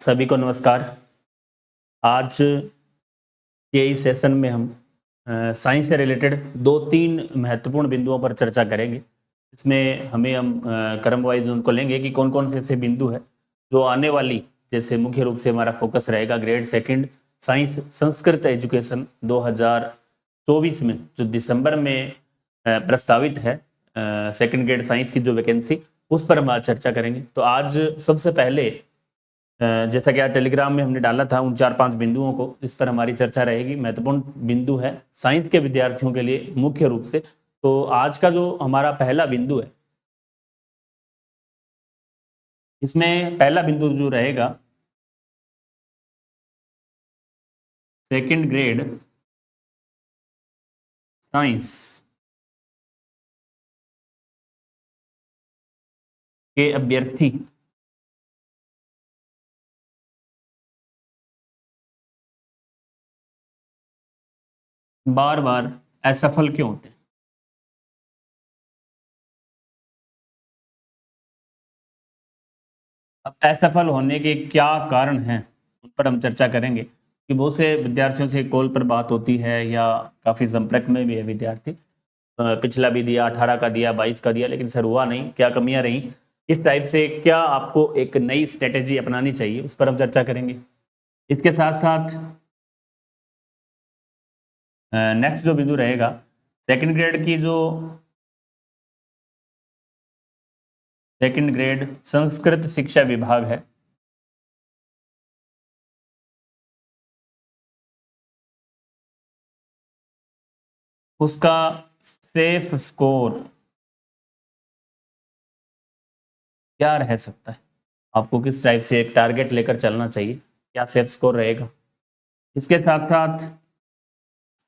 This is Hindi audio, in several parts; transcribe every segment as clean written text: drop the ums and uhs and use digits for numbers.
सभी को नमस्कार। आज के इस सेशन में हम साइंस से रिलेटेड 2-3 महत्वपूर्ण बिंदुओं पर चर्चा करेंगे। इसमें हम क्रम वाइज़ उनको लेंगे कि कौन-कौन से ऐसे बिंदु हैं, जो आने वाली जैसे मुख्य रूप से हमारा फ़ोकस रहेगा grade second science Sanskrit education 2024 में जो दिसंबर में प्रस्तावित है सेकंड ग्रेड साइंस की जो वैकेंसी, उस पर हम आज चर्चा करेंगे। तो आज सबसे पहले जैसा कि आज टेलीग्राम में हमने डाला था उन 4-5 बिंदुओं को, इस पर हमारी चर्चा रहेगी। महत्वपूर्ण बिंदु है साइंस के विद्यार्थियों के लिए मुख्य रूप से। तो आज का जो हमारा पहला बिंदु है, इसमें पहला बिंदु जो रहेगा सेकंड ग्रेड साइंस के अभ्यर्थी बार-बार असफल क्यों होते हैं? अब असफल होने के क्या कारण हैं, उन पर हम चर्चा करेंगे कि बहुत से विद्यार्थियों से कॉल पर बात होती है या काफ़ी संपर्क में भी है विद्यार्थी। पिछला भी दिया, 18 का दिया, 22 का दिया, लेकिन सर हुआ नहीं, क्या कमियाँ रहीं? इस टाइप से क्या आपको एक नई स्ट्रैटेजी अपनानी चाहिए, उस पर हम चर्चा करेंगे। इसके साथ-साथ नेक्स्ट जो बिंदु रहेगा, सेकंड ग्रेड की जो सेकंड ग्रेड संस्कृत शिक्षा विभाग है, उसका सेफ स्कोर क्या रह सकता है? आपको किस टाइप से एक टारगेट लेकर चलना चाहिए? क्या सेफ स्कोर रहेगा? इसके साथ-साथ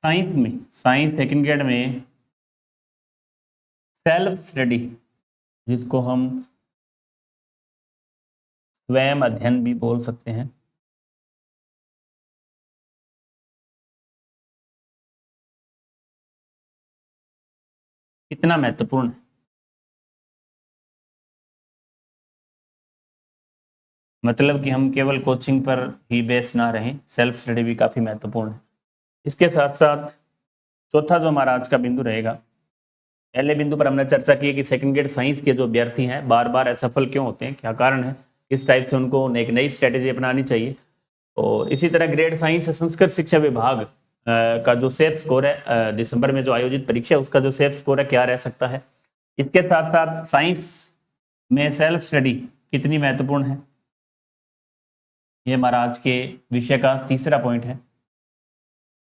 साइंस सेकंड ग्रेड में सेल्फ स्टडी जिसको हम स्वयं अध्ययन भी बोल सकते हैं, कितना महत्वपूर्ण है? मतलब कि हम केवल कोचिंग पर ही बेस ना रहें, सेल्फ स्टडी भी काफ़ी महत्वपूर्ण है। इसके साथ-साथ चौथा जो हमारा आज का बिंदु रहेगा, पहले बिंदु पर हमने चर्चा की है कि सेकंड ग्रेड साइंस के जो अभ्यर्थी हैं, बार-बार असफल क्यों होते हैं? क्या कारण है? किस टाइप से उनको एक नई स्ट्रैटेजी अपनानी चाहिए? और इसी तरह ग्रेड साइंस संस्कृत शिक्षा विभाग का जो सेफ स्कोर है दिसंबर में जो आयोजित परीक्षा है, उसका जो सेफ स्कोर है, क्या रह सकता है? इसके साथ-साथ साइंस में सेल्फ स्टडी कितनी महत्वपूर्ण है? ये हमारा आज के विषय का तीसरा पॉइंट है।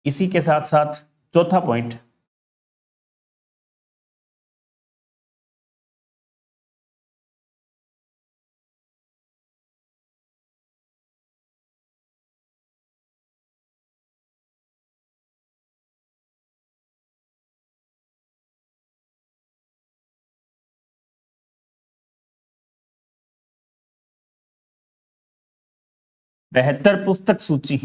इसी के साथ-साथ चौथा पॉइंट बेहतर पुस्तक सूची।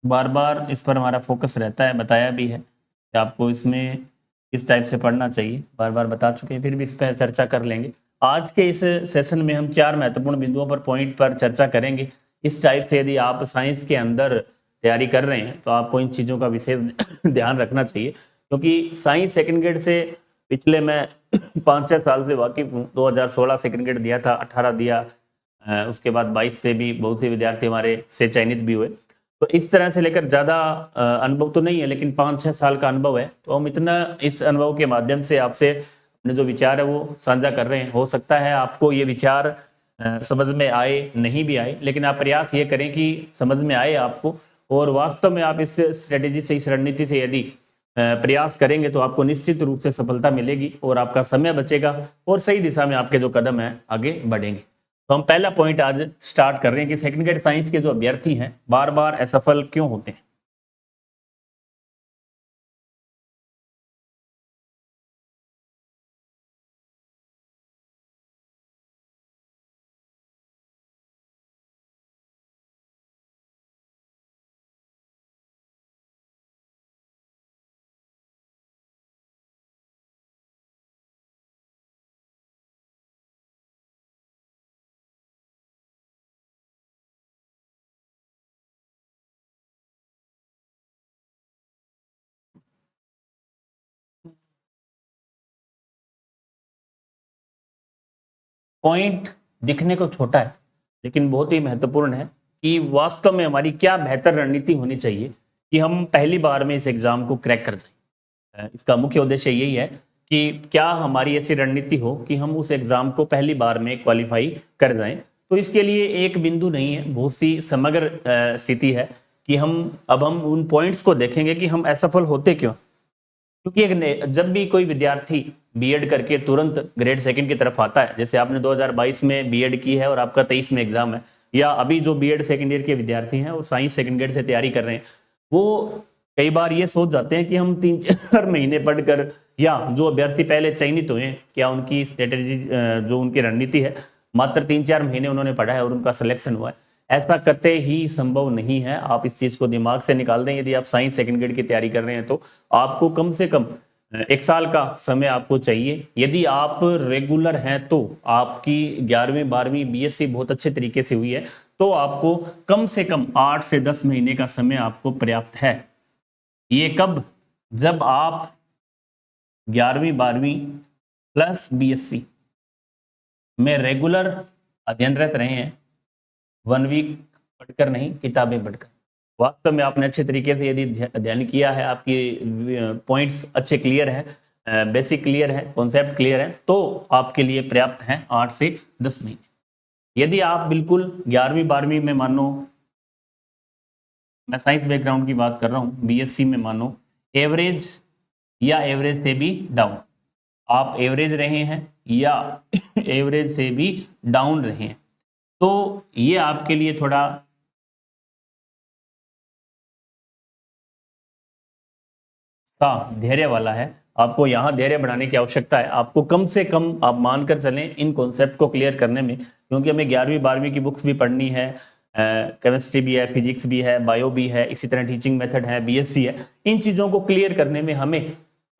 बार-बार इस पर हमारा फ़ोकस रहता है, बताया भी है कि आपको इसमें किस टाइप से पढ़ना चाहिए, बार-बार बता चुके हैं, फिर भी इस पे चर्चा कर लेंगे। आज के इस सेशन में हम 4 महत्वपूर्ण बिंदुओं पर पॉइंट पर चर्चा करेंगे। इस टाइप से यदि आप साइंस के अंदर तैयारी कर रहे हैं, तो आपको इन चीज़ों का विशेष ध्यान रखना चाहिए, क्योंकि साइंस सेकंड ग्रेड से पिछले मैं 5-6 साल से वाकिफ़ हूँ। 2016 सेकंड ग्रेड दिया था, 18 दिया उसके बाद 22 से भी बहुत से विद्यार्थी हमारे से चयनित भी हुए। तो इस तरह से लेकर ज़्यादा अनुभव तो नहीं है, लेकिन 5-6 साल का अनुभव है। तो हम इतना इस अनुभव के माध्यम से आपसे अपने जो विचार है वो साझा कर रहे हैं। हो सकता है आपको ये विचार समझ में आए, नहीं भी आए, लेकिन आप प्रयास ये करें कि समझ में आए आपको और वास्तव में आप इस स्ट्रैटेजी से, इस रणनीति से यदि प्रयास करेंगे तो आपको निश्चित रूप से सफलता मिलेगी और आपका समय बचेगा और सही दिशा में आपके जो कदम हैं आगे बढ़ेंगे। तो हम पहला पॉइंट आज स्टार्ट कर रहे हैं कि सेकंड ग्रेड साइंस के जो अभ्यर्थी हैं, बार-बार असफल क्यों होते हैं? पॉइंट दिखने को छोटा है लेकिन बहुत ही महत्वपूर्ण है कि वास्तव में हमारी क्या बेहतर रणनीति होनी चाहिए कि हम पहली बार में इस एग्जाम को क्रैक कर जाएं। इसका मुख्य उद्देश्य यही है कि क्या हमारी ऐसी रणनीति हो कि हम उस एग्जाम को पहली बार में क्वालिफाई कर जाएं। तो इसके लिए एक बिंदु नहीं है, बहुत सी समग्र स्थिति है कि हम उन पॉइंट्स को देखेंगे कि हम असफल होते क्यों। क्योंकि जब भी कोई विद्यार्थी बीएड करके तुरंत ग्रेड सेकंड की तरफ आता है, जैसे आपने 2022 में बीएड की है और आपका 23 में एग्जाम है, या अभी जो बीएड सेकंड ईयर के विद्यार्थी हैं वो साइंस सेकंड ग्रेड से तैयारी कर रहे हैं, वो कई बार ये सोच जाते हैं कि हम 3-4 महीने पढ़कर, या जो अभ्यर्थी पहले चयनित हुए क्या उनकी स्ट्रेटेजी जो उनकी रणनीति है मात्र 3-4 महीने उन्होंने पढ़ा है और उनका सिलेक्शन हुआ है, ऐसा कतई ही संभव नहीं है। आप इस चीज को दिमाग से निकाल दें। यदि आप साइंस सेकंड ग्रेड की तैयारी कर रहे हैं तो आपको कम से कम 1 साल का समय आपको चाहिए। यदि आप रेगुलर हैं तो आपकी 11वीं 12वीं बीएससी बहुत अच्छे तरीके से हुई है तो आपको कम से कम 8 से 10 महीने का समय आपको पर्याप्त है। ये कब? जब आप 11वीं 12वीं प्लस बीएससी में रेगुलर अध्ययनरत रहे हैं, 1 वीक पढ़कर नहीं, किताबें पढ़कर। वास्तव में आपने अच्छे तरीके से यदि अध्ययन किया है, आपकी पॉइंट्स अच्छे क्लियर है, बेसिक क्लियर है, कॉन्सेप्ट क्लियर है, तो आपके लिए पर्याप्त है 8 से 10 महीने। यदि आप बिल्कुल 11वीं 12वीं में मानो, मैं साइंस बैकग्राउंड की बात कर रहा हूँ, बीएससी में मानो एवरेज या एवरेज से भी डाउन, आप एवरेज रहे हैं या एवरेज से भी डाउन रहे हैं, तो ये आपके लिए थोड़ा धैर्य वाला है। आपको यहाँ धैर्य बढ़ाने की आवश्यकता है। आपको कम से कम आप मानकर चलें इन कॉन्सेप्ट को क्लियर करने में, क्योंकि हमें 11वीं 12वीं की बुक्स भी पढ़नी है, केमिस्ट्री भी है, फिजिक्स भी है, बायो भी है, इसी तरह टीचिंग मेथड है, बीएससी है। इन चीज़ों को क्लियर करने में हमें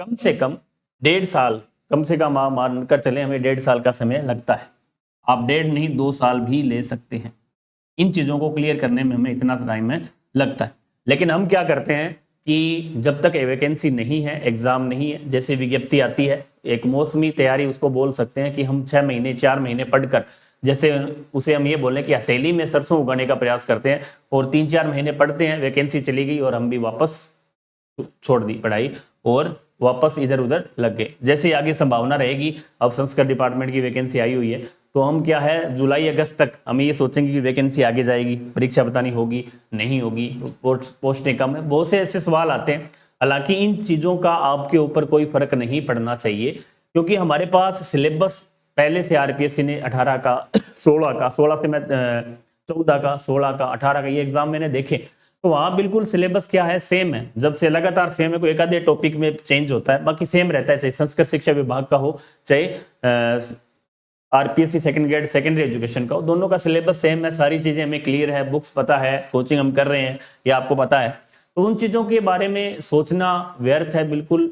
कम से कम 1.5 साल, कम से कम आप मानकर चलें हमें 1.5 साल का समय लगता है। आप 1.5 नहीं 2 साल भी ले सकते हैं। इन चीज़ों को क्लियर करने में हमें इतना टाइम लगता है। लेकिन हम क्या करते हैं कि जब तक वैकेंसी नहीं है, एग्जाम नहीं है, जैसे विज्ञप्ति आती है, एक मौसमी तैयारी उसको बोल सकते हैं कि हम 6 महीने 4 महीने पढ़कर, जैसे उसे हम ये बोलें कि हथेली में सरसों उगाने का प्रयास करते हैं और 3-4 महीने पढ़ते हैं, वैकेंसी चली गई और हम भी वापस छोड़ दी पढ़ाई और वापस इधर उधर लग गए। जैसे आगे संभावना रहेगी, अब संस्कृत डिपार्टमेंट की वैकेंसी आई हुई है, तो हम क्या है जुलाई अगस्त तक हम ये सोचेंगे कि वैकेंसी आगे जाएगी, परीक्षा पता नहीं होगी नहीं होगी, पोस्टें कम है, बहुत से ऐसे सवाल आते हैं। हालांकि इन चीज़ों का आपके ऊपर कोई फर्क नहीं पड़ना चाहिए, क्योंकि हमारे पास सिलेबस पहले से आरपीएससी ने 18 का 16 से मैं 14 का 16 का 18 का ये एग्जाम मैंने देखे, तो वहाँ बिल्कुल सिलेबस क्या है, सेम है। जब से लगातार सेम है, कोई एक आधे टॉपिक में चेंज होता है, बाकी सेम रहता है, चाहे संस्कृत शिक्षा विभाग का हो चाहे RPSC second grade secondary education का हो, दोनों का सिलेबस सेम है, सारी चीजें हमें क्लियर है, बुक्स पता है, कोचिंग हम कर रहे हैं, ये आपको पता है। तो उन चीजों के बारे में सोचना व्यर्थ है, बिल्कुल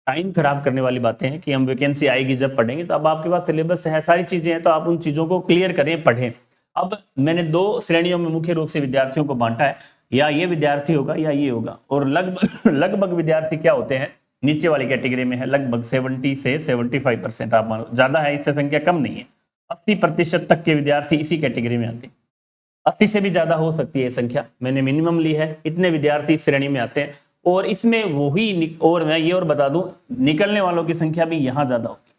टाइम खराब करने वाली बातें हैं कि हम वैकेंसी आएगी जब पढ़ेंगे। तो अब आपके पास सिलेबस है, सारी चीजें हैं, तो आप उन चीजों को क्लियर करें, पढ़ें। अब मैंने 2 श्रेणियों में मुख्य रूप से विद्यार्थियों को बांटा है, या ये विद्यार्थी होगा या ये होगा। और लगभग विद्यार्थी क्या होते हैं, नीचे वाली कैटेगरी में है, लगभग 70 से 75%, आप मानो ज्यादा है, इससे संख्या कम नहीं है, 80% तक के विद्यार्थी इसी कैटेगरी में आते हैं। 80 से भी ज्यादा हो सकती है संख्या, मैंने मिनिमम ली है, इतने विद्यार्थी इस श्रेणी में आते हैं। और इसमें वही, और मैं ये और बता दूं, निकलने वालों की संख्या भी यहाँ ज्यादा होती है।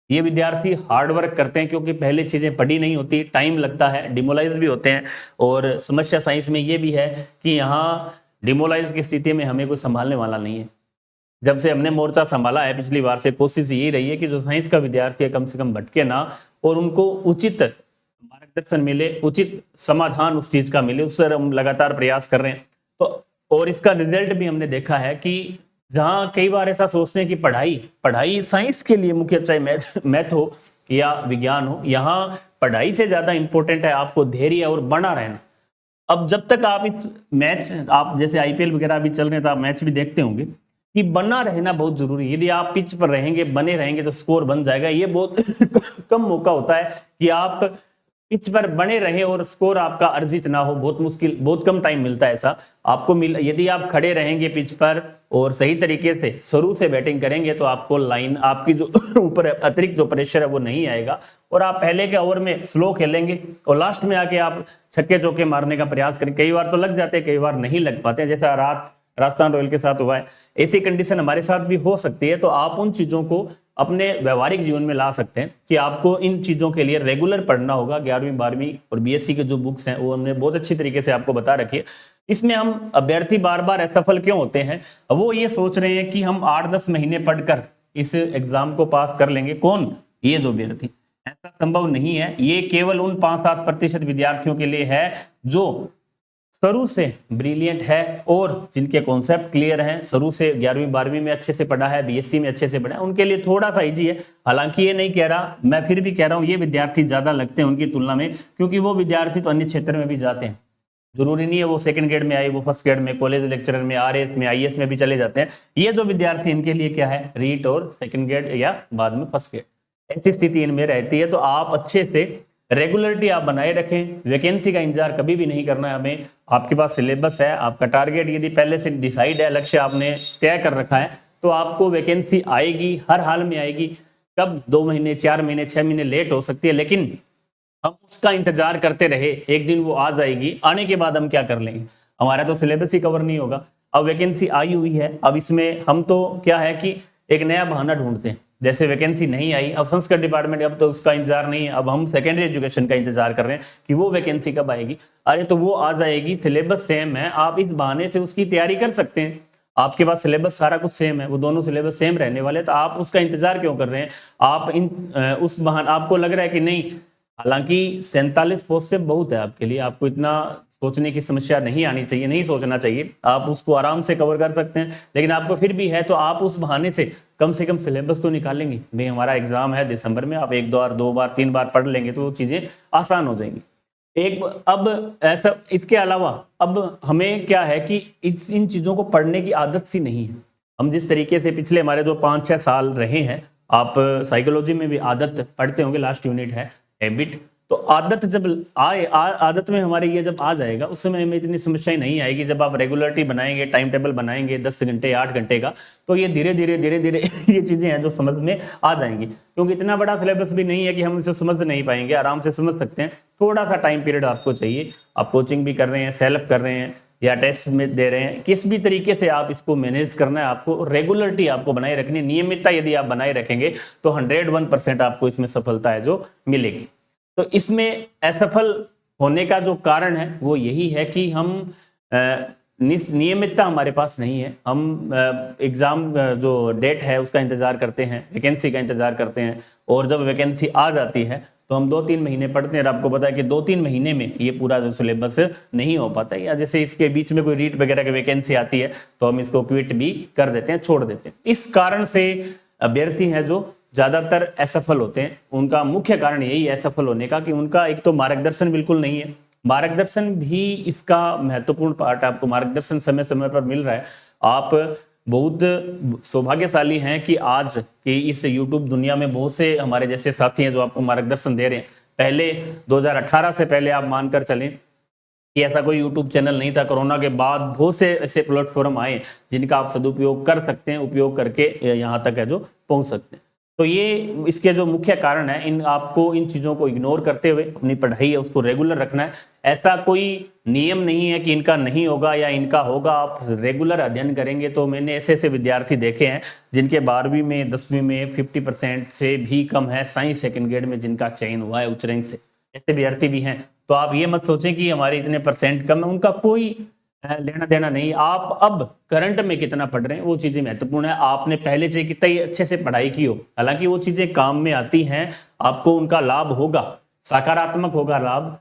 ये विद्यार्थी हार्ड वर्क करते हैं क्योंकि पहले चीजें पढ़ी नहीं होती, टाइम लगता है, डिमोलाइज भी होते हैं। और समस्या साइंस में ये भी है कि यहाँ डिमोलाइज की स्थिति में हमें कोई संभालने वाला नहीं है। जब से हमने मोर्चा संभाला है पिछली बार से, कोशिश यही रही है कि जो साइंस का विद्यार्थी है कम से कम भटके ना, और उनको उचित मार्गदर्शन मिले, उचित समाधान उस चीज का मिले, उस पर हम लगातार प्रयास कर रहे हैं। तो और इसका रिजल्ट भी हमने देखा है कि जहाँ कई बार ऐसा सोचते हैं कि पढ़ाई साइंस के लिए मुख्य, चाहे मैथ हो या विज्ञान हो, यहाँ पढ़ाई से ज्यादा इंपॉर्टेंट है आपको धैर्य और बना रहना। अब जब तक आप इस मैच, आप जैसे आईपीएल वगैरह भी चल रहे हैं तो आप मैच भी देखते होंगे कि बना रहना बहुत जरूरी है। यदि आप पिच पर रहेंगे, बने रहेंगे तो स्कोर बन जाएगा। ये बहुत कम मौका होता है कि आप पिच पर बने रहें और स्कोर आपका अर्जित ना हो, बहुत मुश्किल, बहुत कम टाइम मिलता है ऐसा आपको यदि आप खड़े रहेंगे पिच पर और सही तरीके से शुरू से बैटिंग करेंगे तो आपको लाइन आपकी जो ऊपर अतिरिक्त जो प्रेशर है वो नहीं आएगा और आप पहले के ओवर में स्लो खेलेंगे और लास्ट में आके आप छक्के चौके मारने का प्रयास करें। कई बार तो लग जाते हैं, कई बार नहीं लग पाते, जैसा राजस्थान रॉयल के साथ हुआ है। ऐसी कंडीशन हमारे साथ भी हो सकती है। तो आप उन चीजों को अपने व्यवहारिक जीवन में ला सकते हैं कि आपको इन चीजों के लिए रेगुलर पढ़ना होगा। 11वीं 12वीं और बीएससी के जो बुक्स हैं वो हमने बहुत अच्छी तरीके से आपको बता रखी है। इसमें हम अभ्यर्थी बार बार असफल क्यों होते हैं, वो ये सोच रहे हैं कि हम 8-10 महीने पढ़कर इस एग्जाम को पास कर लेंगे। कौन? ये जो अभ्यर्थी। ऐसा संभव नहीं है। ये केवल उन 5-7% विद्यार्थियों के लिए है जो शुरू से ब्रिलियंट है और जिनके कॉन्सेप्ट क्लियर हैं, शुरू से 11वीं 12वीं में अच्छे से पढ़ा है, बीएससी में अच्छे से पढ़ा है, उनके लिए थोड़ा सा इजी है। हालांकि ये नहीं कह रहा, मैं फिर भी कह रहा हूं ये विद्यार्थी ज्यादा लगते हैं उनकी तुलना में, क्योंकि वो विद्यार्थी तो अन्य क्षेत्र में भी जाते हैं। जरूरी नहीं है वो सेकंड ग्रेड में आए, वो फर्स्ट ग्रेड में, कॉलेज लेक्चरर में, आरएस में, आईएएस में भी चले जाते हैं। ये जो विद्यार्थी इनके लिए क्या है, रीट और सेकंड ग्रेड या बाद में फर्स्ट ग्रेड, ऐसी स्थिति इनमें रहती है। तो आप अच्छे से रेगुलरिटी आप बनाए रखें। वैकेंसी का इंतजार कभी भी नहीं करना है हमें। आपके पास सिलेबस है, आपका टारगेट यदि पहले से डिसाइड है, लक्ष्य आपने तय कर रखा है, तो आपको वैकेंसी आएगी, हर हाल में आएगी। कब 2 महीने, 4 महीने, 6 महीने लेट हो सकती है, लेकिन हम उसका इंतजार करते रहे, एक दिन वो आ जाएगी। आने के बाद हम क्या कर लेंगे, हमारा तो सिलेबस ही कवर नहीं होगा। अब वैकेंसी आई हुई है, अब इसमें हम तो क्या है कि एक नया बहाना ढूंढते हैं। जैसे वैकेंसी नहीं आई, अब संस्कृत डिपार्टमेंट, अब तो उसका इंतजार नहीं है, अब हम सेकेंडरी एजुकेशन का इंतजार कर रहे हैं कि वो वैकेंसी कब आएगी। अरे तो वो आ जाएगी, सिलेबस सेम है, आप इस बहाने से उसकी तैयारी कर सकते हैं। आपके पास सिलेबस सारा कुछ सेम है, वो दोनों सिलेबस सेम रहने वाले, तो आप उसका इंतजार क्यों कर रहे हैं? आप उस बहाने, आपको लग रहा है कि नहीं, हालांकि 47 पोस्ट से बहुत है आपके लिए, आपको इतना सोचने की समस्या नहीं आनी चाहिए, नहीं सोचना चाहिए, आप उसको आराम से कवर कर सकते हैं। लेकिन आपको फिर भी है तो आप उस बहाने से कम सिलेबस तो निकालेंगे। भाई हमारा एग्जाम है दिसंबर में, आप 1 बार 2 बार 3 बार पढ़ लेंगे तो वो चीजें आसान हो जाएंगी। अब ऐसा, इसके अलावा अब हमें क्या है कि इन चीजों को पढ़ने की आदत सी नहीं है। हम जिस तरीके से पिछले हमारे जो 5-6 साल रहे हैं, आप साइकोलॉजी में भी आदत पढ़ते होंगे, लास्ट यूनिट है हैबिट। तो आदत जब आदत में हमारे ये जब आ जाएगा, उस समय हमें इतनी समस्याएं नहीं आएगी। जब आप रेगुलरिटी बनाएंगे, टाइम टेबल बनाएंगे 10 घंटे 8 घंटे का, तो ये धीरे धीरे ये चीजें हैं जो समझ में आ जाएंगी। क्योंकि इतना बड़ा सिलेबस भी नहीं है कि हम इसे समझ नहीं पाएंगे, आराम से समझ सकते हैं। थोड़ा सा टाइम पीरियड आपको चाहिए। आप कोचिंग भी कर रहे हैं, सेल्फ कर रहे हैं या टेस्ट में दे रहे हैं, किस भी तरीके से आप इसको मैनेज करना है। आपको रेगुलरिटी आपको बनाए रखनी, नियमितता यदि आप बनाए रखेंगे तो 101% आपको इसमें सफलता है जो मिलेगी। तो इसमें असफल होने का जो कारण है वो यही है कि हम नियमितता हमारे पास नहीं है। हम एग्जाम जो डेट है उसका इंतजार करते हैं, वैकेंसी का इंतजार करते हैं, और जब वैकेंसी आ जाती है तो हम 2-3 महीने पढ़ते हैं। और आपको पता है कि 2-3 महीने में ये पूरा जो सिलेबस नहीं हो पाता, या जैसे इसके बीच में कोई रीट वगैरह की वैकेंसी आती है तो हम इसको क्विट भी कर देते हैं, छोड़ देते हैं। इस कारण से अभ्यर्थी हैं जो ज्यादातर असफल होते हैं, उनका मुख्य कारण यही है असफल होने का कि उनका एक तो मार्गदर्शन बिल्कुल नहीं है। मार्गदर्शन भी इसका महत्वपूर्ण पार्ट है। आपको मार्गदर्शन समय समय पर मिल रहा है। आप बहुत सौभाग्यशाली हैं कि आज की इस यूट्यूब दुनिया में बहुत से हमारे जैसे साथी हैं जो आपको मार्गदर्शन दे रहे हैं। पहले 2018 से पहले आप मानकर चलें कि ऐसा कोई यूट्यूब चैनल नहीं था। कोरोना के बाद बहुत से ऐसे प्लेटफॉर्म आए जिनका आप सदुपयोग कर सकते हैं, उपयोग करके यहाँ तक है जो पहुंच सकते हैं। तो ये इसके जो मुख्य कारण है, आपको इन चीजों को इग्नोर करते हुए अपनी पढ़ाई है उसको रेगुलर रखना है। ऐसा कोई नियम नहीं है कि इनका नहीं होगा या इनका होगा। आप रेगुलर अध्ययन करेंगे तो मैंने ऐसे ऐसे विद्यार्थी देखे हैं जिनके 12वीं में 10वीं में 50% से भी कम है, साइंस सेकंड ग्रेड में जिनका चयन हुआ है उच्च रैंक से, ऐसे विद्यार्थी भी हैं। तो आप ये मत सोचें कि हमारे इतने परसेंट कम है, उनका कोई लेना देना नहीं। आप अब करंट में कितना पढ़ रहे हैं वो चीजें महत्वपूर्ण है। आपने पहले से कितना ही अच्छे से पढ़ाई की हो, हालांकि वो चीजें काम में आती हैं, आपको उनका लाभ होगा, सकारात्मक होगा लाभ,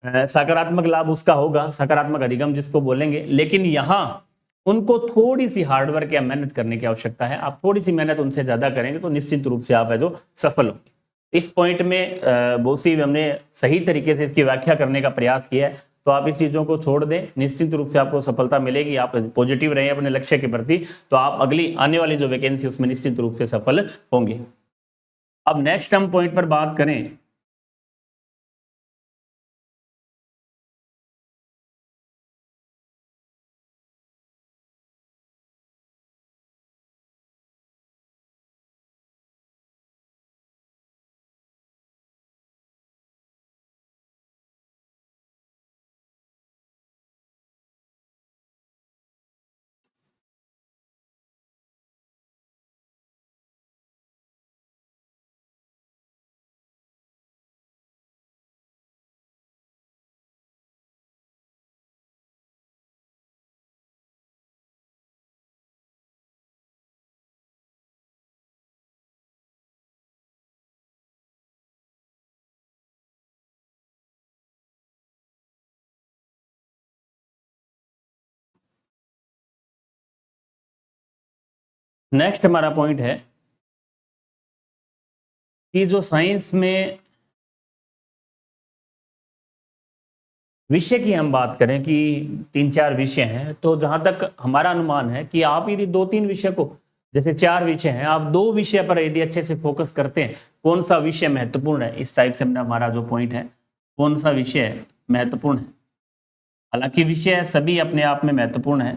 सकारात्मक लाभ उसका होगा, सकारात्मक अधिगम जिसको बोलेंगे। लेकिन यहाँ उनको थोड़ी सी हार्डवर्क या मेहनत करने की आवश्यकता है। आप थोड़ी सी मेहनत उनसे ज्यादा करेंगे तो निश्चित रूप से आप है जो सफल होंगे। इस पॉइंट में बहुत सी हमने सही तरीके से इसकी व्याख्या करने का प्रयास किया है। तो आप इस चीजों को छोड़ दें, निश्चित रूप से आपको सफलता मिलेगी। आप पॉजिटिव रहें अपने लक्ष्य के प्रति, तो आप अगली आने वाली जो वैकेंसी उसमें निश्चित रूप से सफल होंगे। अब नेक्स्ट हम पॉइंट पर बात करें नेक्स्ट हमारा पॉइंट है कि जो साइंस में विषय की हम बात करें कि 3-4 विषय हैं, तो जहां तक हमारा अनुमान है कि आप यदि 2-3 विषय को, जैसे 4 विषय हैं, आप 2 विषय पर यदि अच्छे से फोकस करते हैं, कौन सा विषय महत्वपूर्ण है, इस टाइप से हमारा जो पॉइंट है, कौन सा विषय महत्वपूर्ण है। हालांकि विषय सभी अपने आप में महत्वपूर्ण है,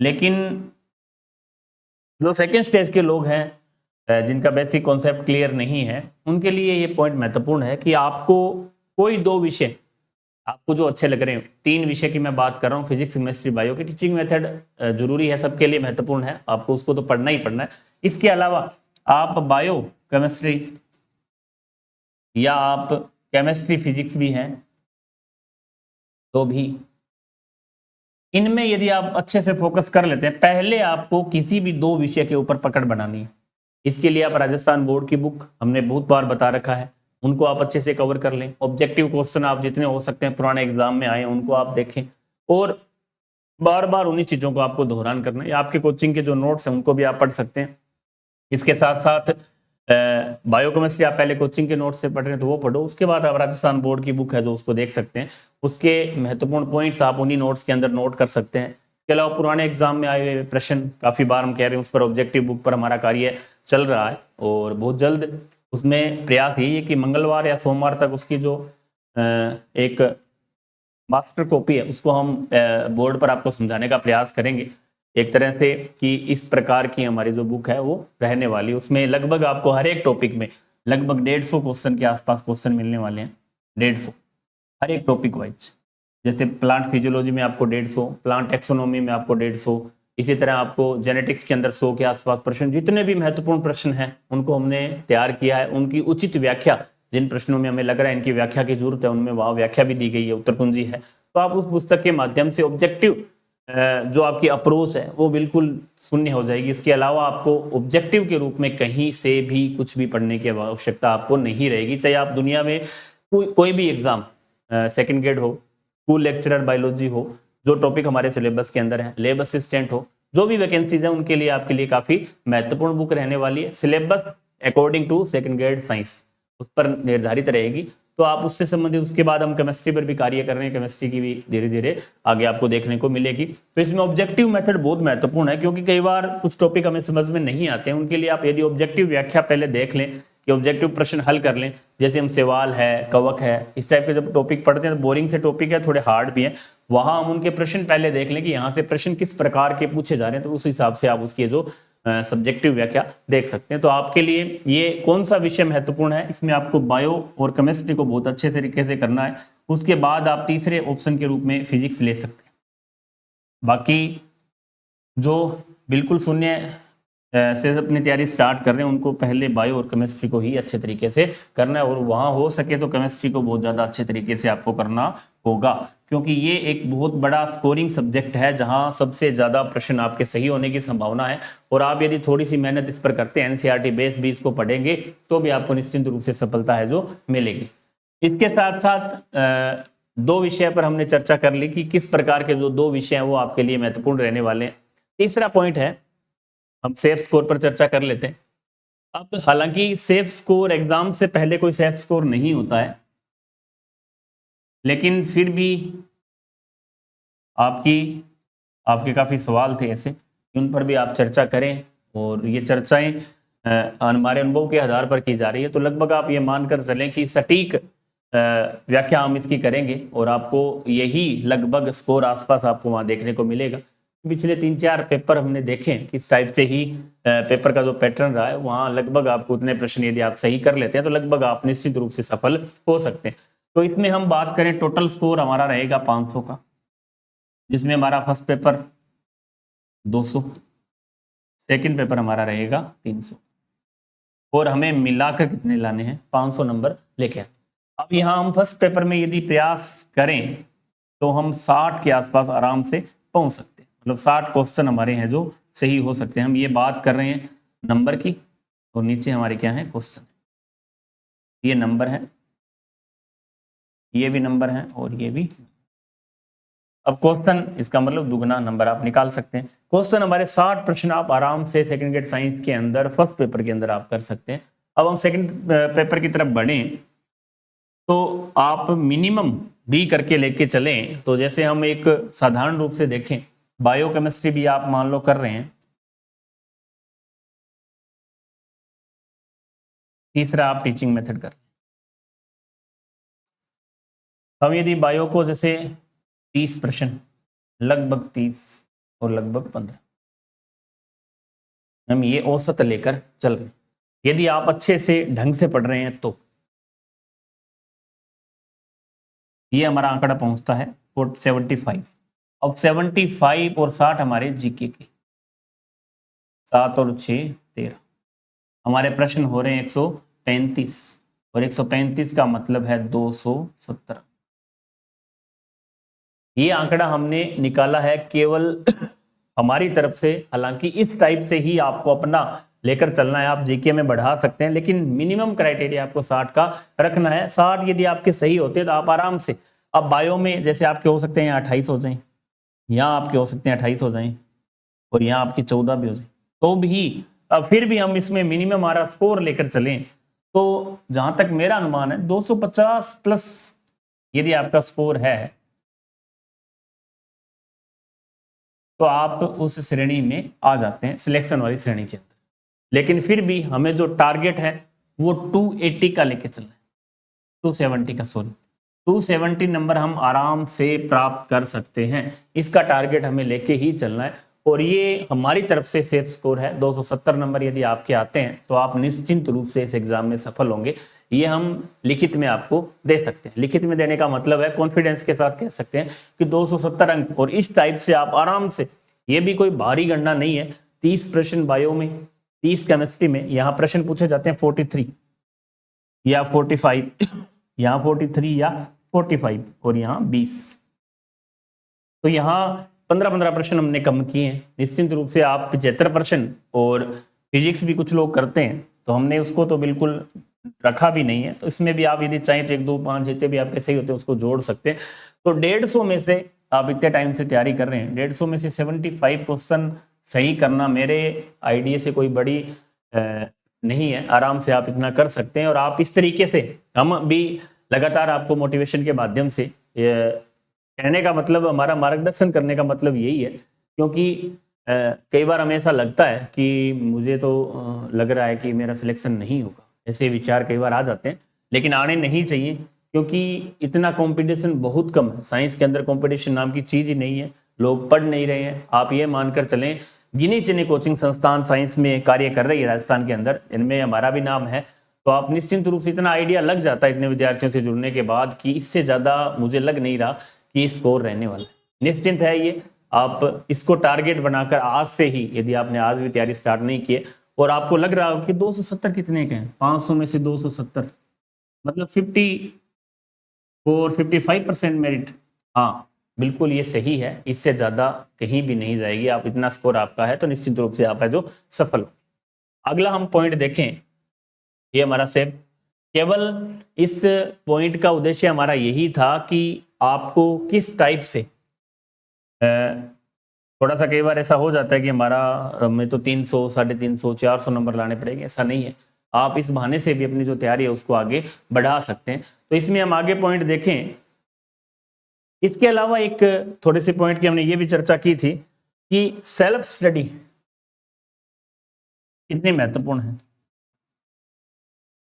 लेकिन जो सेकेंड स्टेज के लोग हैं, जिनका बेसिक कॉन्सेप्ट क्लियर नहीं है, उनके लिए ये पॉइंट महत्वपूर्ण है कि आपको कोई 2 विषय आपको जो अच्छे लग रहे हैं, 3 विषय की मैं बात कर रहा हूँ, फिजिक्स, केमिस्ट्री, बायो की टीचिंग मेथड जरूरी है, सबके लिए महत्वपूर्ण है, आपको उसको तो पढ़ना ही पढ़ना है। इसके अलावा आप बायो केमिस्ट्री या आप केमिस्ट्री फिजिक्स भी हैं तो भी इनमें यदि आप अच्छे से फोकस कर लेते हैं, पहले आपको किसी भी 2 विषय के ऊपर पकड़ बनानी है। इसके लिए आप राजस्थान बोर्ड की बुक हमने बहुत बार बता रखा है, उनको आप अच्छे से कवर कर लें। ऑब्जेक्टिव क्वेश्चन आप जितने हो सकते हैं पुराने एग्जाम में आए उनको आप देखें, और बार बार उन्हीं चीजों को आपको दोहरान करना है। आपके कोचिंग के जो नोट्स हैं उनको भी आप पढ़ सकते हैं। इसके साथ साथ बायोकेमिस्ट्री आप पहले कोचिंग के नोट्स से पढ़ रहे हैं तो वो पढ़ो, उसके बाद आप राजस्थान बोर्ड की बुक है जो उसको देख सकते हैं, उसके महत्वपूर्ण पॉइंट्स आप उन्हीं नोट्स के अंदर नोट कर सकते हैं। इसके अलावा पुराने एग्जाम में आए हुए प्रश्न काफी बार हम कह रहे हैं, उस पर ऑब्जेक्टिव बुक पर हमारा कार्य चल रहा है, और बहुत जल्द उसमें प्रयास यही है कि मंगलवार या सोमवार तक उसकी जो एक मास्टर कॉपी है उसको हम बोर्ड पर आपको समझाने का प्रयास करेंगे, एक तरह से कि इस प्रकार की हमारी जो बुक है वो रहने वाली। उसमें लगभग आपको हर एक टॉपिक में लगभग 150 क्वेश्चन के आसपास क्वेश्चन मिलने वाले हैं, 150 हर एक टॉपिक वाइज। जैसे प्लांट फिजियोलॉजी में आपको 150, प्लांट एक्सोनोमी में आपको 150, इसी तरह आपको जेनेटिक्स के अंदर 100 के आसपास प्रश्न, जितने भी महत्वपूर्ण प्रश्न हैं उनको हमने तैयार किया है, उनकी उचित व्याख्या, जिन प्रश्नों में हमें लग रहा है इनकी व्याख्या की जरूरत है उनमें वहां व्याख्या भी दी गई है, उत्तर कुंजी है। तो आप उस पुस्तक के माध्यम से ऑब्जेक्टिव जो आपकी अप्रोच है वो बिल्कुल शून्य हो जाएगी। इसके अलावा आपको ऑब्जेक्टिव के रूप में कहीं से भी कुछ भी पढ़ने की आवश्यकता आपको नहीं रहेगी, चाहे आप दुनिया में कोई भी एग्जाम, सेकंड ग्रेड हो, स्कूल लेक्चरर बायोलॉजी हो, जो टॉपिक हमारे सिलेबस के अंदर है, लैब असिस्टेंट हो, जो भी वैकेंसीज है उनके लिए आपके लिए काफी महत्वपूर्ण बुक रहने वाली है। Syllabus according to second grade science उस पर निर्धारित रहेगी, तो आप उससे संबंधित, उसके बाद हम केमिस्ट्री पर भी कार्य कर रहे हैं, केमिस्ट्री की भी धीरे धीरे आगे आपको देखने को मिलेगी। तो इसमें ऑब्जेक्टिव मेथड बहुत महत्वपूर्ण है, क्योंकि कई बार कुछ टॉपिक हमें समझ में नहीं आते हैं, उनके लिए आप यदि ऑब्जेक्टिव व्याख्या पहले देख लें कि ऑब्जेक्टिव प्रश्न हल कर लें, जैसे हम सवाल है, कवक है, इस टाइप के जब टॉपिक पढ़ते हैं तो बोरिंग से टॉपिक है, थोड़े हार्ड भी है, वहां हम उनके प्रश्न पहले देख लें कि यहाँ से प्रश्न किस प्रकार के पूछे जा रहे हैं, तो उस हिसाब से आप उसकी जो सब्जेक्टिव व्याख्या देख सकते हैं। तो आपके लिए ये कौन सा विषय महत्वपूर्ण है, इसमें आपको बायो और केमिस्ट्री को बहुत अच्छे तरीके से करना है। उसके बाद आप तीसरे ऑप्शन के रूप में फिजिक्स ले सकते हैं। बाकी जो बिल्कुल शून्य से अपनी तैयारी स्टार्ट कर रहे हैं उनको पहले बायो और केमिस्ट्री को ही अच्छे तरीके से करना है, और वहां हो सके तो केमिस्ट्री को बहुत ज़्यादा अच्छे तरीके से आपको करना होगा, क्योंकि ये एक बहुत बड़ा स्कोरिंग सब्जेक्ट है जहां सबसे ज़्यादा प्रश्न आपके सही होने की संभावना है। और आप यदि थोड़ी सी मेहनत इस पर करते हैं, एनसीईआरटी बेस भी इसको पढ़ेंगे, तो भी आपको निश्चित रूप से सफलता है जो मिलेगी। इसके साथ साथ 2 विषय पर हमने चर्चा कर ली कि किस प्रकार के जो 2 विषय हैं वो आपके लिए महत्वपूर्ण रहने वाले हैं। तीसरा पॉइंट है, हम सेफ स्कोर पर चर्चा कर लेते हैं। अब हालांकि सेफ स्कोर एग्जाम से पहले कोई सेफ स्कोर नहीं होता है, लेकिन फिर भी आपके काफी सवाल थे ऐसे, उन पर भी आप चर्चा करें, और ये चर्चाएं हमारे अनुभव के आधार पर की जा रही है, तो लगभग आप ये मानकर चलें कि सटीक व्याख्या हम इसकी करेंगे, और आपको यही लगभग स्कोर आसपास आपको वहां देखने को मिलेगा। पिछले 3-4 पेपर हमने देखे किस टाइप से ही पेपर का जो पैटर्न रहा है, वहां लगभग आपको उतने प्रश्न यदि आप सही कर लेते हैं तो लगभग आप निश्चित रूप से सफल हो सकते हैं। तो इसमें हम बात करें, टोटल स्कोर हमारा रहेगा 500 का, जिसमें हमारा फर्स्ट पेपर 200, सेकंड पेपर हमारा रहेगा 300, और हमें मिलाकर कितने लाने हैं, 500 नंबर लेके। अब यहाँ हम फर्स्ट पेपर में यदि प्रयास करें तो हम 60 के आसपास आराम से पहुंच सकते हैं, मतलब 60 क्वेश्चन हमारे हैं जो सही हो सकते हैं। हम ये बात कर रहे हैं नंबर की, और नीचे हमारे क्या है, क्वेश्चन। ये नंबर है, ये भी नंबर है, और ये भी। अब क्वेश्चन, इसका मतलब दुगना नंबर आप निकाल सकते हैं। क्वेश्चन हमारे 60 प्रश्न आप आराम से सेकंड ग्रेड साइंस के अंदर फर्स्ट पेपर के अंदर आप कर सकते हैं। अब हम सेकंड पेपर की तरफ बढ़े तो आप मिनिमम भी करके लेके चलें। तो जैसे हम एक साधारण रूप से देखें, बायोकेमिस्ट्री भी आप मान लो कर रहे हैं, तीसरा आप टीचिंग मेथड कर, हम यदि बायो को जैसे 30 प्रश्न, लगभग 30 और लगभग 15, हम ये औसत लेकर चल रहे हैं। यदि आप अच्छे से ढंग से पढ़ रहे हैं तो ये हमारा आंकड़ा पहुंचता है 75। अब 75 और 60 हमारे जीके के, 7 और 6 13, हमारे प्रश्न हो रहे हैं 135 और 135 का मतलब है 270। ये आंकड़ा हमने निकाला है केवल हमारी तरफ से, हालांकि इस टाइप से ही आपको अपना लेकर चलना है। आप जीके में बढ़ा सकते हैं, लेकिन मिनिमम क्राइटेरिया आपको 60 का रखना है। 60 यदि आपके सही होते हैं तो आप आराम से, अब बायो में जैसे आपके हो सकते हैं 28 हो जाए, यहाँ आपके हो सकते हैं 28 हो जाए और यहाँ आपकी 14 भी हो जाए, तो भी अब फिर भी हम इसमें मिनिमम हमारा स्कोर लेकर चलें तो जहां तक मेरा अनुमान है 250 प्लस यदि आपका स्कोर है तो आप उस श्रेणी में आ जाते हैं, सिलेक्शन वाली श्रेणी के अंदर। लेकिन फिर भी हमें जो टारगेट है वो 280 का लेके चलना है, 270 का, सॉरी 270 नंबर हम आराम से प्राप्त कर सकते हैं। इसका टारगेट हमें लेके ही चलना है और ये हमारी तरफ से सेफ स्कोर है। 270 नंबर यदि आपके आते हैं तो आप निश्चिंत रूप से इस एग्जाम में सफल होंगे। ये हम लिखित में आपको दे सकते हैं। लिखित में देने का मतलब है कॉन्फिडेंस के साथ कह सकते हैं कि 270 अंक, और इस टाइप से आप आराम से, ये भी कोई भारी गणना नहीं है। 30 प्रश्न बायो में, 30 केमिस्ट्री में, यहाँ प्रश्न पूछे जाते हैं 43 या 45 यहाँ 43 या 45 और यहाँ 20, तो यहाँ 15-15 प्रश्न हमने कम किए हैं। निश्चित रूप से आप 75 प्रश्न, और फिजिक्स भी कुछ लोग करते हैं तो हमने उसको तो बिल्कुल रखा भी नहीं है। तो इसमें भी आप यदि चाहें तो 1 2 5 जितने भी आपके सही होते हैं उसको जोड़ सकते हैं। तो 150 में से, आप इतने टाइम से तैयारी कर रहे हैं, 150 में से 75 क्वेश्चन सही करना मेरे आइडिया से कोई बड़ी नहीं है। आराम से आप इतना कर सकते हैं। और आप इस तरीके से, हम भी लगातार आपको मोटिवेशन के माध्यम से, कहने का मतलब, हमारा मार्गदर्शन करने का मतलब यही है, क्योंकि कई बार हमें ऐसा लगता है कि मुझे तो लग रहा है कि मेरा सिलेक्शन नहीं होगा, ऐसे विचार कई बार आ जाते हैं, लेकिन आने नहीं चाहिए, क्योंकि इतना कंपटीशन बहुत कम है। साइंस के अंदर कंपटीशन नाम की चीज ही नहीं है, लोग पढ़ नहीं रहे हैं। आप ये मानकर चलें, गिनी चुनी कोचिंग संस्थान साइंस में कार्य कर रही है राजस्थान के अंदर, इनमें हमारा भी नाम है। तो आप निश्चिंत रूप से, इतना आइडिया लग जाता है इतने विद्यार्थियों से जुड़ने के बाद कि इससे ज्यादा मुझे लग नहीं रहा कि स्कोर रहने वाला है। निश्चिंत है ये, आप इसको टारगेट बनाकर आज से ही, यदि आपने आज भी तैयारी स्टार्ट नहीं की और आपको लग रहा हो कि 270 कितने के हैं, 500 में से 270 मतलब 55% मेरिट, हाँ बिल्कुल ये सही है। इससे ज्यादा कहीं भी नहीं जाएगी। आप इतना स्कोर आपका है तो निश्चित रूप से आप है जो सफल। अगला हम पॉइंट देखें, ये हमारा सेव, केवल इस पॉइंट का उद्देश्य हमारा यही था कि आपको किस टाइप से, थोड़ा सा कई बार ऐसा हो जाता है कि हमारा में तो 300, 350, 400 नंबर लाने पड़ेंगे, ऐसा नहीं है। आप इस बहाने से भी अपनी जो तैयारी है उसको आगे बढ़ा सकते हैं। तो इसमें हम आगे पॉइंट देखें। इसके अलावा एक थोड़े से पॉइंट की हमने ये भी चर्चा की थी कि सेल्फ स्टडी कितनी महत्वपूर्ण है,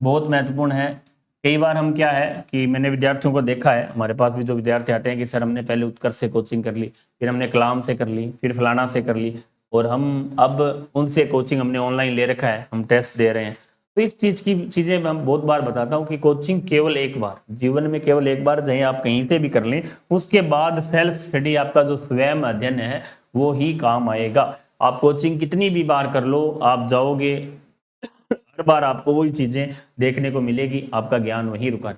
बहुत महत्वपूर्ण है। कई बार हम क्या है कि मैंने विद्यार्थियों को देखा है, हमारे पास भी जो विद्यार्थी आते हैं कि सर हमने पहले उत्कर्ष से कोचिंग कर ली, फिर हमने कलाम से कर ली, फिर फलाना से कर ली, और हम अब उनसे कोचिंग हमने ऑनलाइन ले रखा है, हम टेस्ट दे रहे हैं। तो इस चीजें मैं बहुत बार बताता हूँ कि कोचिंग केवल एक बार, जीवन में केवल एक बार, चाहे आप कहीं से भी कर लें, उसके बाद सेल्फ स्टडी, आपका जो स्वयं अध्ययन है वो ही काम आएगा। आप कोचिंग कितनी भी बार कर लो, आप जाओगे हर बार आपको वही चीजें देखने को मिलेगी, आपका ज्ञान वहीं रुका है।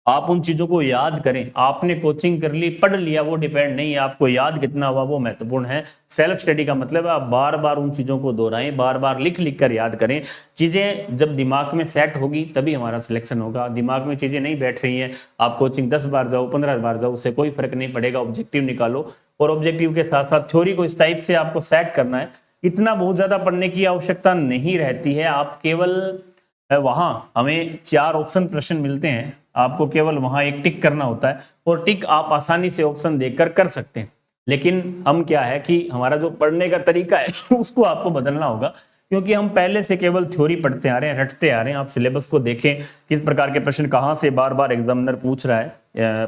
आप उन चीजों को याद करें। आपने कोचिंग कर ली, पढ़ लिया, वो डिपेंड नहीं है, आपको याद कितना हुआ वो महत्वपूर्ण है। सेल्फ स्टडी का मतलब है आप बार बार उन चीजों को दोहराएं, बार बार लिख लिख कर याद करें। चीजें जब दिमाग में सेट होगी तभी हमारा सिलेक्शन होगा। दिमाग में चीजें नहीं बैठ रही हैं, आप कोचिंग 10 बार जाओ, 15 बार जाओ, उससे कोई फर्क नहीं पड़ेगा। ऑब्जेक्टिव निकालो, और ऑब्जेक्टिव के साथ साथ थ्योरी को इस टाइप से आपको सेट करना है। इतना बहुत ज्यादा पढ़ने की आवश्यकता नहीं रहती है। आप केवल वहां हमें 4 ऑप्शन प्रश्न मिलते हैं, आपको केवल वहां एक टिक करना होता है, और टिक आप आसानी से ऑप्शन देखकर कर सकते हैं। लेकिन हम क्या है कि हमारा जो पढ़ने का तरीका है उसको आपको बदलना होगा, क्योंकि हम पहले से केवल थ्योरी पढ़ते आ रहे हैं, रटते आ रहे हैं। आप सिलेबस को देखें, किस प्रकार के प्रश्न कहाँ से बार बार एग्जामिनर पूछ रहा है,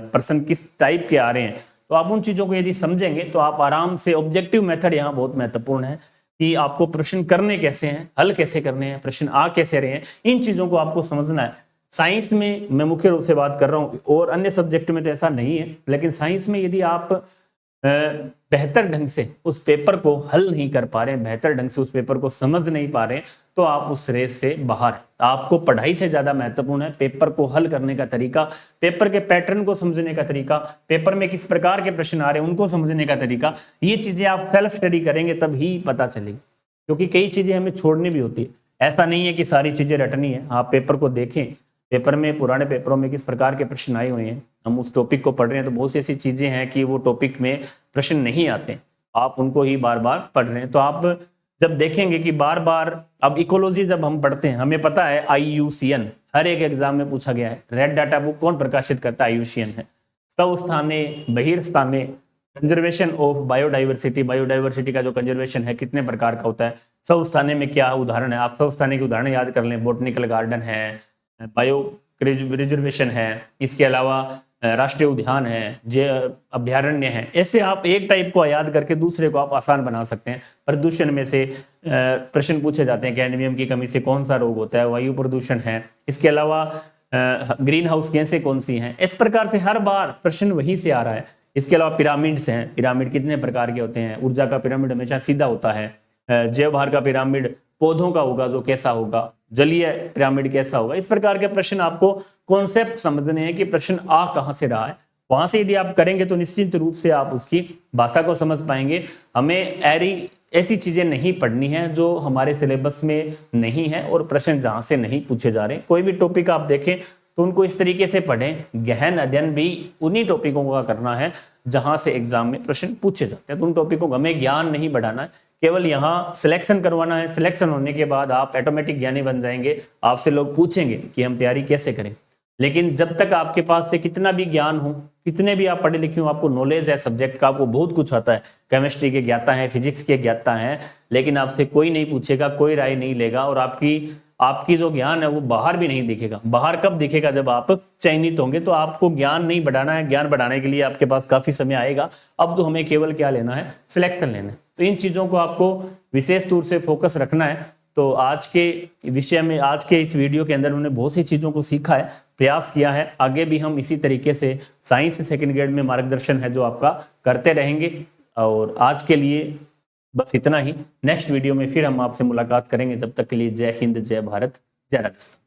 प्रश्न किस टाइप के आ रहे हैं, तो आप उन चीजों को यदि समझेंगे तो आप आराम से, ऑब्जेक्टिव मेथड यहाँ बहुत महत्वपूर्ण है कि आपको प्रश्न करने कैसे हैं, हल कैसे करने हैं, प्रश्न आ कैसे रहे हैं, इन चीजों को आपको समझना है। साइंस में मैं मुख्य रूप से बात कर रहा हूँ, और अन्य सब्जेक्ट में तो ऐसा नहीं है, लेकिन साइंस में यदि आप बेहतर ढंग से उस पेपर को हल नहीं कर पा रहे हैं, बेहतर ढंग से उस पेपर को समझ नहीं पा रहे हैं, तो आप उस रेस से बाहर हैं। आपको पढ़ाई से ज्यादा महत्वपूर्ण है पेपर को हल करने का तरीका, पेपर के पैटर्न को समझने का तरीका, पेपर में किस प्रकार के प्रश्न आ रहे हैं उनको समझने का तरीका। ये चीजें आप सेल्फ स्टडी करेंगे तब ही पता चलेगी, क्योंकि कई चीजें हमें छोड़नी भी होती है। ऐसा नहीं है कि सारी चीजें रटनी है। आप पेपर को देखें, पेपर में, पुराने पेपरों में किस प्रकार के प्रश्न आए हुए हैं, हम उस टॉपिक को पढ़ रहे हैं तो बहुत सी ऐसी चीजें हैं कि वो टॉपिक में प्रश्न नहीं आते, आप उनको ही बार बार पढ़ रहे हैं। तो आप जब देखेंगे कि बार बार, अब इकोलॉजी जब हम पढ़ते हैं, हमें पता है IUCN हर एक एग्जाम में पूछा गया है। रेड डाटा बुक कौन प्रकाशित करता है? IUCN है। स्वस्थाने बहिर्स्थाने कंजर्वेशन ऑफ बायोडाइवर्सिटी, बायोडाइवर्सिटी का जो कंजर्वेशन है कितने प्रकार का होता है। स्वस्थाने में क्या उदाहरण है, आप स्वस्थाने के उदाहरण याद कर लें। बोटनिकल गार्डन है, बायो रिजर्वेशन है, इसके अलावा राष्ट्रीय उद्यान है, अभ्यारण्य है। ऐसे आप एक टाइप को याद करके दूसरे को आप आसान बना सकते हैं। प्रदूषण में से प्रश्न पूछे जाते हैं, कैडमियम की कमी से कौन सा रोग होता है, वायु प्रदूषण है। इसके अलावा ग्रीन हाउस गैसें कौन सी हैं। इस प्रकार से हर बार प्रश्न वहीं से आ रहा है। इसके अलावा पिरामिड्स हैं, पिरामिड कितने प्रकार के होते हैं। ऊर्जा का पिरामिड हमेशा सीधा होता है। जैव भार का पिरामिड पौधों का होगा जो कैसा होगा, जलीय पिरामिड कैसा होगा। इस प्रकार के प्रश्न आपको कॉन्सेप्ट समझने हैं कि प्रश्न आ कहां से रहा है। वहां से यदि आप करेंगे तो निश्चित रूप से आप उसकी भाषा को समझ पाएंगे। हमें ऐसी चीजें नहीं पढ़नी है जो हमारे सिलेबस में नहीं है और प्रश्न जहां से नहीं पूछे जा रहे। कोई भी टॉपिक आप देखें तो उनको इस तरीके से पढ़ें। गहन अध्ययन भी उन्हीं टॉपिकों का करना है जहां से एग्जाम में प्रश्न पूछे जाते हैं। तो उन टॉपिकों का हमें ज्ञान नहीं बढ़ाना है, केवल यहाँ सिलेक्शन करवाना है। सिलेक्शन होने के बाद आप ऑटोमेटिक ज्ञानी बन जाएंगे। आपसे लोग पूछेंगे कि हम तैयारी कैसे करें, लेकिन जब तक आपके पास से कितना भी ज्ञान हो, कितने भी आप पढ़े लिखे हो, आपको नॉलेज है सब्जेक्ट का, आपको बहुत कुछ आता है, केमिस्ट्री के ज्ञाता है, फिजिक्स के ज्ञाता है, लेकिन आपसे कोई नहीं पूछेगा, कोई राय नहीं लेगा, और आपकी जो ज्ञान है वो बाहर भी नहीं दिखेगा। बाहर कब दिखेगा? जब आप चयनित होंगे। तो आपको ज्ञान नहीं बढ़ाना है, ज्ञान बढ़ाने के लिए आपके पास काफी समय आएगा। अब तो हमें केवल क्या लेना है? सिलेक्शन लेना है। तो इन चीजों को आपको विशेष तौर से फोकस रखना है। तो आज के विषय में, आज के इस वीडियो के अंदर उन्होंने बहुत सी चीजों को सीखा है, प्रयास किया है। आगे भी हम इसी तरीके से साइंस सेकंड ग्रेड में मार्गदर्शन है जो आपका करते रहेंगे। और आज के लिए बस इतना ही। नेक्स्ट वीडियो में फिर हम आपसे मुलाकात करेंगे। जब तक के लिए जय हिंद, जय भारत, जय राजस्थान।